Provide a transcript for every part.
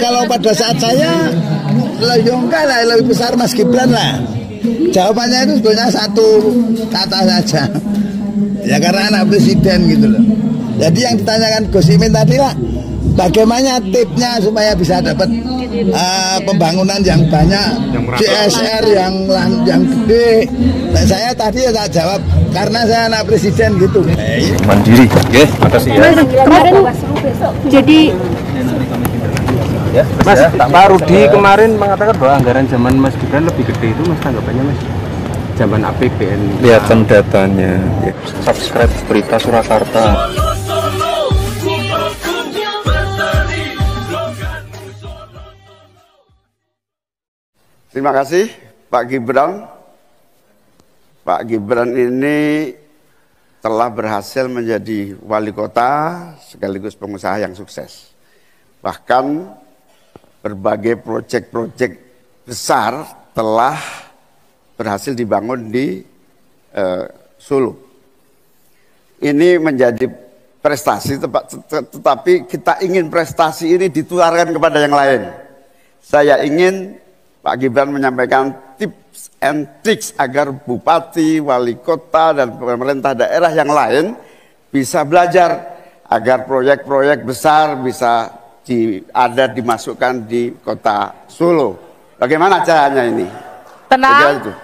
kalau pada saat saya lebih besar Mas Gibran lah. Jawabannya itu sebenarnya satu kata saja. Ya karena anak presiden gitu loh. Jadi yang ditanyakan Gus Imin tadi lah, bagaimana tipsnya supaya bisa dapat pembangunan yang banyak, CSR yang gede. Dan saya tadi ya tak jawab karena saya anak presiden gitu. Mandiri. Oke, makasih ya. Kemarin jadi ya, Mas, Pak Rudi kemarin mengatakan bahwa anggaran zaman Mas Gibran lebih gede, itu Mas tanggapannya Mas? Zaman APBN. Lihatkan datanya. Ya. Subscribe Berita Surakarta. Terima kasih Pak Gibran. Pak Gibran ini telah berhasil menjadi wali kota sekaligus pengusaha yang sukses. Bahkan berbagai proyek-proyek besar telah berhasil dibangun di Solo. Ini menjadi prestasi, tetapi kita ingin prestasi ini ditularkan kepada yang lain. Saya ingin Pak Gibran menyampaikan tips and tricks agar bupati, wali kota, dan pemerintah daerah yang lain bisa belajar agar proyek-proyek besar bisa dimasukkan di kota Solo. Bagaimana caranya ini? tenang.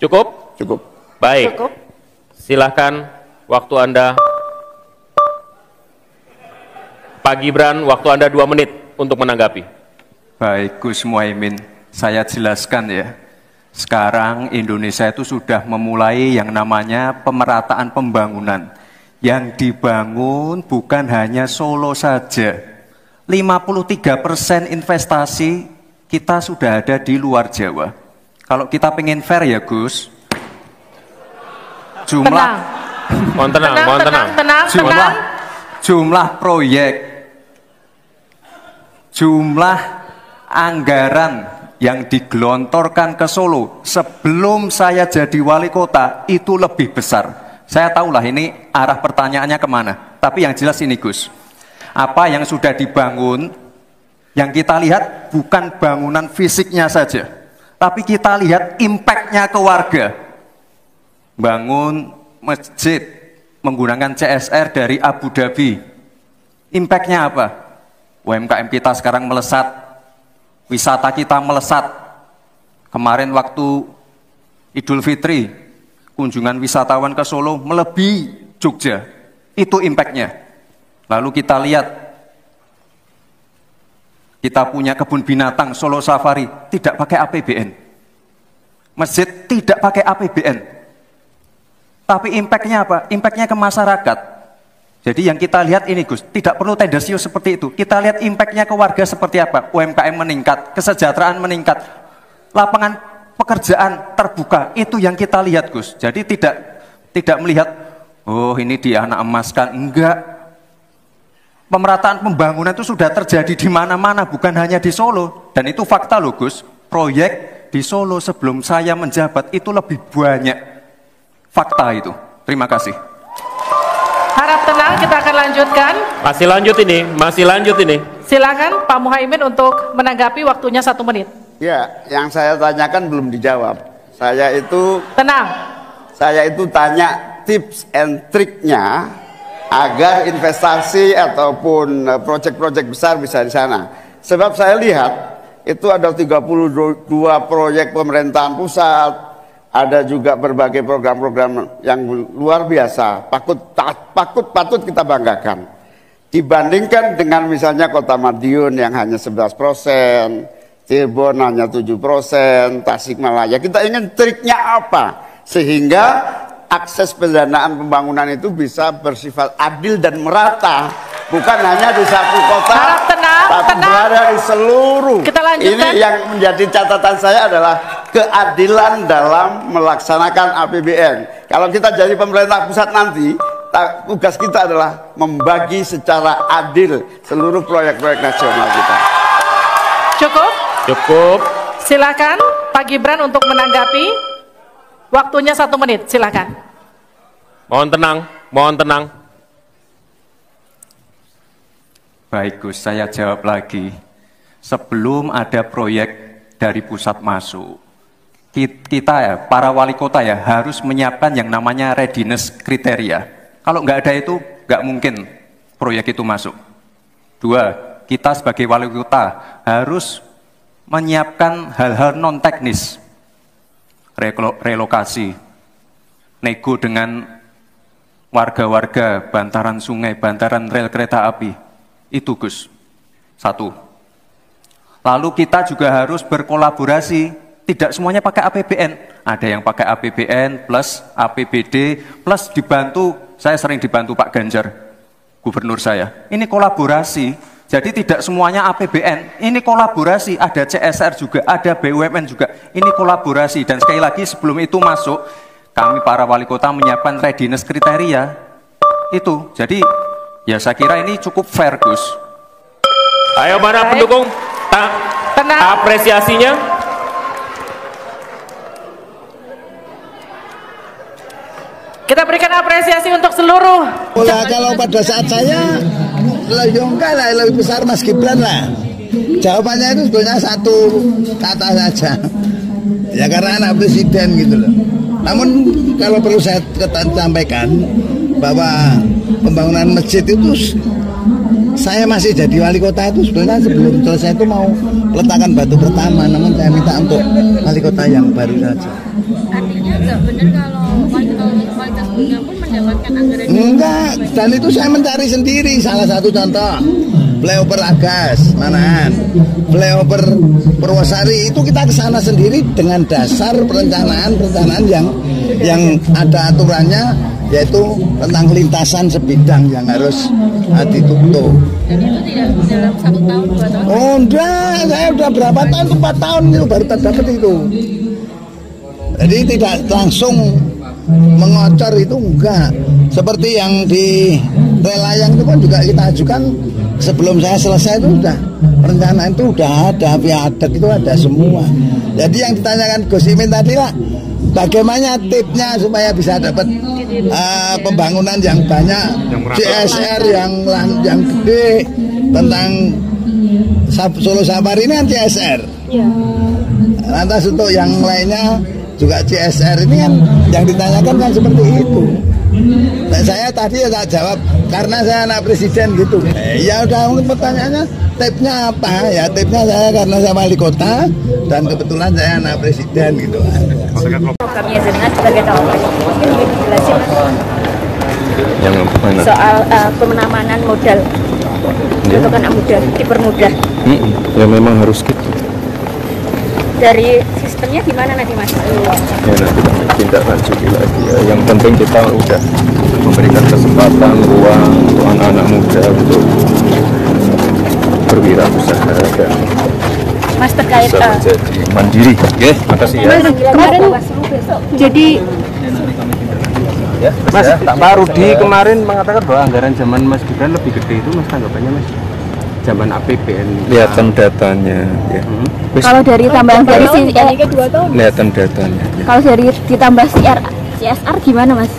Cukup? Cukup. Baik. Cukup. Silahkan waktu Anda. Pak Gibran, waktu Anda 2 menit untuk menanggapi. Baik, Gus Muhaimin, saya jelaskan ya. Sekarang Indonesia itu sudah memulai yang namanya pemerataan pembangunan. Yang dibangun bukan hanya Solo saja. 53% investasi kita sudah ada di luar Jawa. Kalau kita pengen fair ya Gus, jumlah proyek, jumlah anggaran yang digelontorkan ke Solo sebelum saya jadi wali kota itu lebih besar. Saya tahulah ini arah pertanyaannya kemana, tapi yang jelas ini Gus, apa yang sudah dibangun, yang kita lihat bukan bangunan fisiknya saja, tapi kita lihat impact-nya ke warga. Bangun masjid menggunakan CSR dari Abu Dhabi, impact-nya apa? UMKM kita sekarang melesat, wisata kita melesat. Kemarin waktu Idul Fitri, kunjungan wisatawan ke Solo melebihi Jogja, itu impact-nya. Lalu kita lihat, kita punya kebun binatang Solo Safari, tidak pakai APBN. Masjid tidak pakai APBN. Tapi impact-nya apa? Impact-nya ke masyarakat. Jadi yang kita lihat ini Gus, tidak perlu tendensius seperti itu. Kita lihat impact-nya ke warga seperti apa? UMKM meningkat, kesejahteraan meningkat, lapangan pekerjaan terbuka. Itu yang kita lihat Gus. Jadi tidak melihat, oh ini dia anak emaskan. Enggak. Pemerataan pembangunan itu sudah terjadi di mana-mana, bukan hanya di Solo. Dan itu fakta loh Gus, proyek di Solo sebelum saya menjabat itu lebih banyak. Fakta itu. Terima kasih. Harap tenang, kita akan lanjutkan. Masih lanjut ini. Silakan Pak Muhaimin untuk menanggapi, waktunya 1 menit. Ya, yang saya tanyakan belum dijawab. Saya itu tanya tips and triknya agar investasi ataupun proyek-proyek besar bisa di sana. Sebab saya lihat itu ada 32 proyek pemerintahan pusat, ada juga berbagai program-program yang luar biasa, patut kita banggakan. Dibandingkan dengan misalnya Kota Madiun yang hanya 11%, Cirebon hanya 7%, Tasikmalaya. Kita ingin triknya apa sehingga akses pendanaan pembangunan itu bisa bersifat adil dan merata, bukan hanya di satu kota, tapi berada di seluruh. Ini yang menjadi catatan saya adalah keadilan dalam melaksanakan APBN. Kalau kita jadi pemerintah pusat nanti, tugas kita adalah membagi secara adil seluruh proyek-proyek nasional kita. Cukup. Silakan Pak Gibran untuk menanggapi. Waktunya 1 menit, silakan. Mohon tenang. Baik Gus, saya jawab lagi. sebelum ada proyek dari pusat masuk. Kita ya, para wali kota ya, harus menyiapkan yang namanya readiness kriteria. Kalau nggak ada itu, nggak mungkin proyek itu masuk. 2, kita sebagai wali kota harus menyiapkan hal-hal non-teknis, relokasi, nego dengan warga-warga, bantaran sungai, bantaran rel kereta api. Itu Gus, 1. Lalu kita juga harus berkolaborasi, tidak semuanya pakai APBN. Ada yang pakai APBN plus APBD plus dibantu, saya sering dibantu Pak Ganjar, gubernur saya. Ini kolaborasi. Jadi tidak semuanya APBN, ini kolaborasi, ada CSR juga, ada BUMN juga, ini kolaborasi. Dan sekali lagi sebelum itu masuk, kami para wali kota menyiapkan readiness kriteria, itu. Jadi ya saya kira ini cukup fair Gus. Ayo mana Baik. pendukung? Tenang. Apresiasinya. Kita berikan apresiasi untuk seluruh. Kalau pada saat saya enggak lah, lebih besar Mas Gibran lah. Jawabannya itu sebenarnya satu kata saja. Ya karena anak presiden gitu loh. Namun kalau perlu saya sampaikan bahwa pembangunan masjid itu, saya masih jadi wali kota itu sebenarnya sebelum selesai itu mau letakkan batu pertama. Namun saya minta untuk wali kota yang baru saja. Artinya nggak benar kalau kualitas bunga pun mendapatkan anggaran. Enggak, dan itu saya mencari sendiri. Salah satu contoh flyover Agas, Manahan, flyover Purwosari, itu kita ke sana sendiri dengan dasar perencanaan yang ada aturannya, yaitu tentang lintasan sebidang yang harus ditutup. Dan itu tidak dalam 1 tahun, 2 tahun. Oh enggak, saya udah berapa tahun, 4 tahun itu baru terdapat itu. Jadi tidak langsung mengocor itu enggak. Seperti yang di Relayang itu kan juga kita ajukan sebelum saya selesai itu sudah perencanaan itu udah ada, viaduk itu ada semua. Jadi yang ditanyakan Gus Imin tadi lah, bagaimana tipnya supaya bisa dapat pembangunan yang banyak, CSR yang gede, tentang Solo Safari ini kan CSR. Lantas untuk yang lainnya juga CSR, ini kan yang ditanyakan kan seperti itu. Dan saya tadi tak jawab karena saya anak presiden gitu. Ya udah, mungkin pertanyaannya tipnya apa? Ya tipnya saya karena saya wali kota dan kebetulan saya anak presiden gitu. Programnya Jenengan sebagai cawapres mungkin lebih dijelasin Yang mana? soal pemenamanan modal untuk anak muda, dipermudah. Ya memang harus gitu. Dari sistemnya gimana nanti Mas? Ya nanti kami tindak lanjuti lagi ya. Yang penting kita udah memberikan kesempatan, ruang untuk anak-anak muda untuk berwirausaha dan Mas terkait bisa menjadi mandiri. Oke, makasih ya. kemarin Jadi Mas, Pak Rudi kemarin mengatakan bahwa anggaran zaman Mas Gibran lebih gede, itu Mas tanggapannya Mas? Zaman APBN. Lihatkan datanya ya. kalau dari tambahan dari Lihatkan datanya ya. kalau dari ditambah CSR gimana Mas?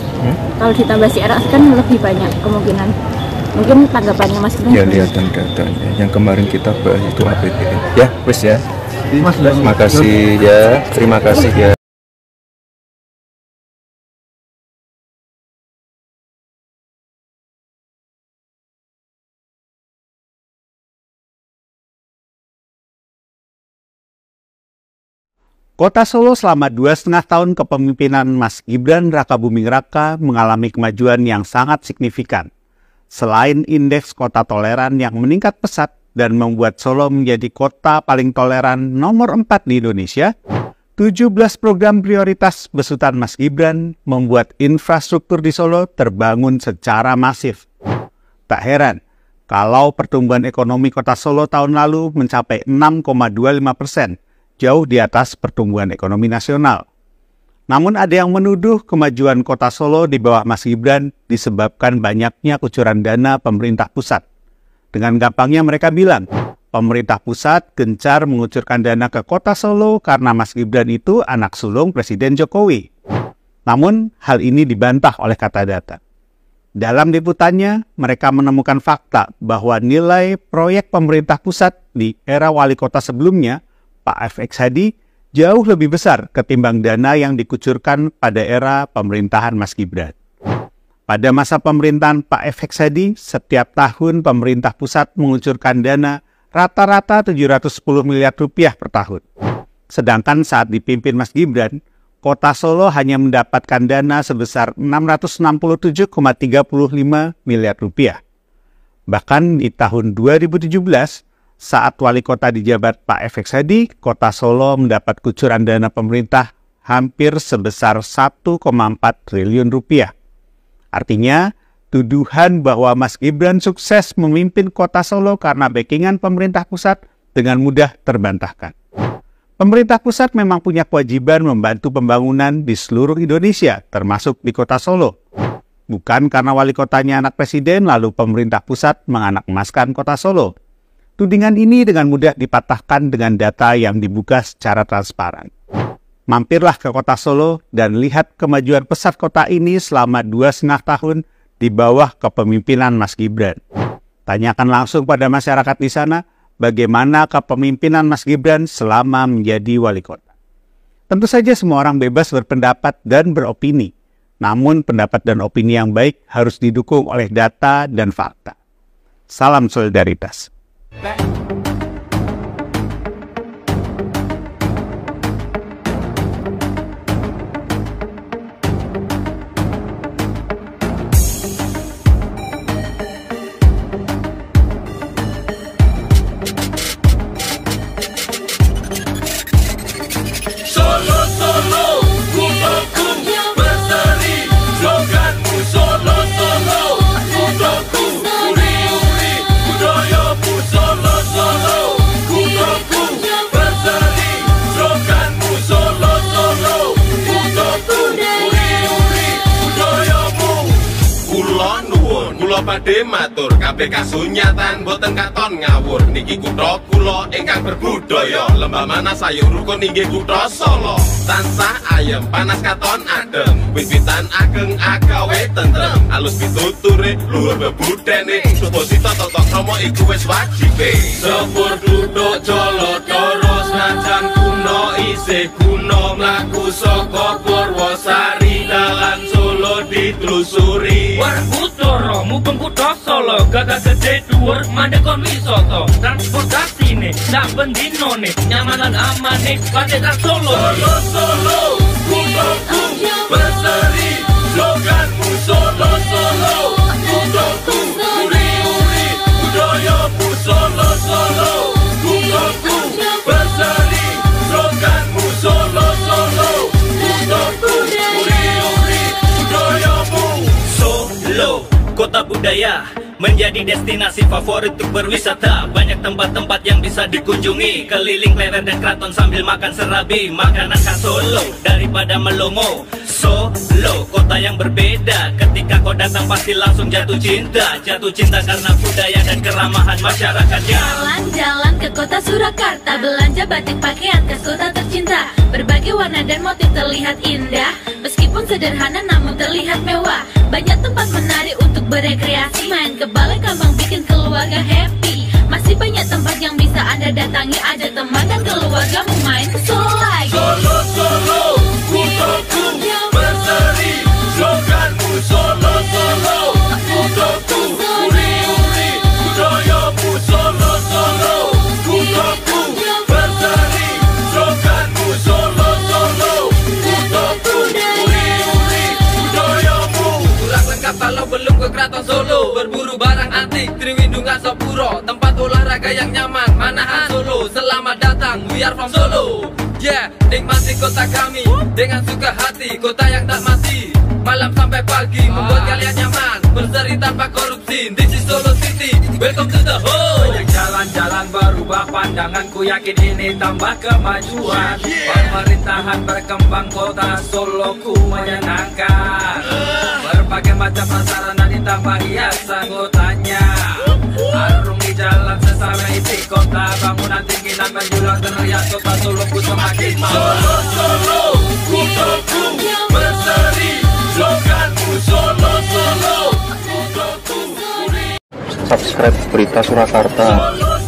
Kalau ditambah CSR kan lebih banyak kemungkinan. Mungkin tanggapannya Mas Gibran. Ya lihatkan datanya. Yang kemarin kita bahas itu APBN. Ya, wes ya. Terima kasih ya. Terima kasih ya. Kota Solo selama 2,5 tahun kepemimpinan Mas Gibran Rakabuming Raka mengalami kemajuan yang sangat signifikan. Selain indeks kota toleran yang meningkat pesat dan membuat Solo menjadi kota paling toleran nomor 4 di Indonesia, 17 program prioritas besutan Mas Gibran membuat infrastruktur di Solo terbangun secara masif. Tak heran kalau pertumbuhan ekonomi kota Solo tahun lalu mencapai 6,25%, jauh di atas pertumbuhan ekonomi nasional. Namun ada yang menuduh kemajuan kota Solo di bawah Mas Gibran disebabkan banyaknya kucuran dana pemerintah pusat. Dengan gampangnya mereka bilang, pemerintah pusat gencar mengucurkan dana ke kota Solo karena Mas Gibran itu anak sulung Presiden Jokowi. Namun hal ini dibantah oleh Kata Data. Dalam liputannya, mereka menemukan fakta bahwa nilai proyek pemerintah pusat di era wali kota sebelumnya, Pak FX Hadi, jauh lebih besar ketimbang dana yang dikucurkan pada era pemerintahan Mas Gibran. Pada masa pemerintahan Pak FX Hadi, setiap tahun pemerintah pusat mengucurkan dana rata-rata 710 miliar rupiah per tahun. Sedangkan saat dipimpin Mas Gibran, Kota Solo hanya mendapatkan dana sebesar 667,35 miliar rupiah. Bahkan di tahun 2017, saat wali kota dijabat Pak FX Hadi, Kota Solo mendapat kucuran dana pemerintah hampir sebesar 1,4 triliun rupiah. Artinya, tuduhan bahwa Mas Gibran sukses memimpin Kota Solo karena backingan pemerintah pusat dengan mudah terbantahkan. Pemerintah pusat memang punya kewajiban membantu pembangunan di seluruh Indonesia, termasuk di Kota Solo. Bukan karena wali kotanya anak presiden, lalu pemerintah pusat menganak-emaskan Kota Solo. Tudingan ini dengan mudah dipatahkan dengan data yang dibuka secara transparan. Mampirlah ke Kota Solo dan lihat kemajuan pesat kota ini selama 2,5 tahun di bawah kepemimpinan Mas Gibran. Tanyakan langsung pada masyarakat di sana, bagaimana kepemimpinan Mas Gibran selama menjadi wali kota. Tentu saja semua orang bebas berpendapat dan beropini. Namun pendapat dan opini yang baik harus didukung oleh data dan fakta. Salam solidaritas. Badhe matur kabeh kasunyatan boten katon ngawur niki kutha kula ingkang berbudaya lembah mana sayur rukun inggih kutha Solo tansah ayem panas katon adem wit-witan ageng agawe tentrem alus pituture luhur bebudene suposita tata krama iku wis wajibe sepur duduk jolo terus najan kuno isih kuno mlaku saka Purwosari dalan Solo ditelusuri Warputara mubeng kutha Solo gagah gede dhuwur mandek kon wisata transportasine sak bendinone nyaman lan amane padetan Solo Solo kuthaku berseri sloganmu Solo Solo kuthaku uri-uri budayamu Solo Solo kuthaku berseri sloganmu Solo Solo kuthaku uri-uri budayamu Solo kota budaya menjadi destinasi favorit untuk berwisata. Banyak tempat-tempat yang bisa dikunjungi, keliling lereng dan keraton sambil makan serabi makanan khas Solo daripada melongo. Solo kota yang berbeda, ketika kau datang pasti langsung jatuh cinta karena budaya dan keramahan masyarakatnya. Jalan-jalan ke kota Surakarta, belanja batik pakaian khas kota tercinta. Berbagai warna dan motif terlihat indah, meskipun sederhana namun terlihat mewah. Banyak tempat menarik untuk berekreasi, main ke balai kambang bikin keluarga happy. Masih banyak tempat yang bisa Anda datangi, ajak teman dan keluargamu main ke Solo lagi. Solo, Solo, kutaku berseri, sloganmu Solo, Solo, kutaku uri-uri, budayamu Solo, Solo, kutaku berseri, sloganmu Solo, Solo, kutaku uri-uri, budayamu. Kurang lengkap kalau belum ke Keraton Solo, berburu barang antik, Triwindungan Sopuro, tempat olahraga yang nyaman, Manahan Solo. Selamat datang, we are from Solo. Yeah, nikmati kota kami dengan suka hati, kota yang tak mati. Malam sampai pagi membuat kalian nyaman, berseri tanpa korupsi. This is Solo City, welcome to the home. Banyak jalan-jalan berubah pandanganku, yakin ini tambah kemajuan. Pemerintahan berkembang, kota Solo ku menyenangkan. Berbagai macam prasarana ditambah hiasan kotanya. Arungi jalan sesama isi kota, bangunan tinggi dan menjulang teriak kota Solo ku semakin maju. Solo, Solo, kutaku berseri, sloganmu Solo, Solo, subscribe Berita Surakarta.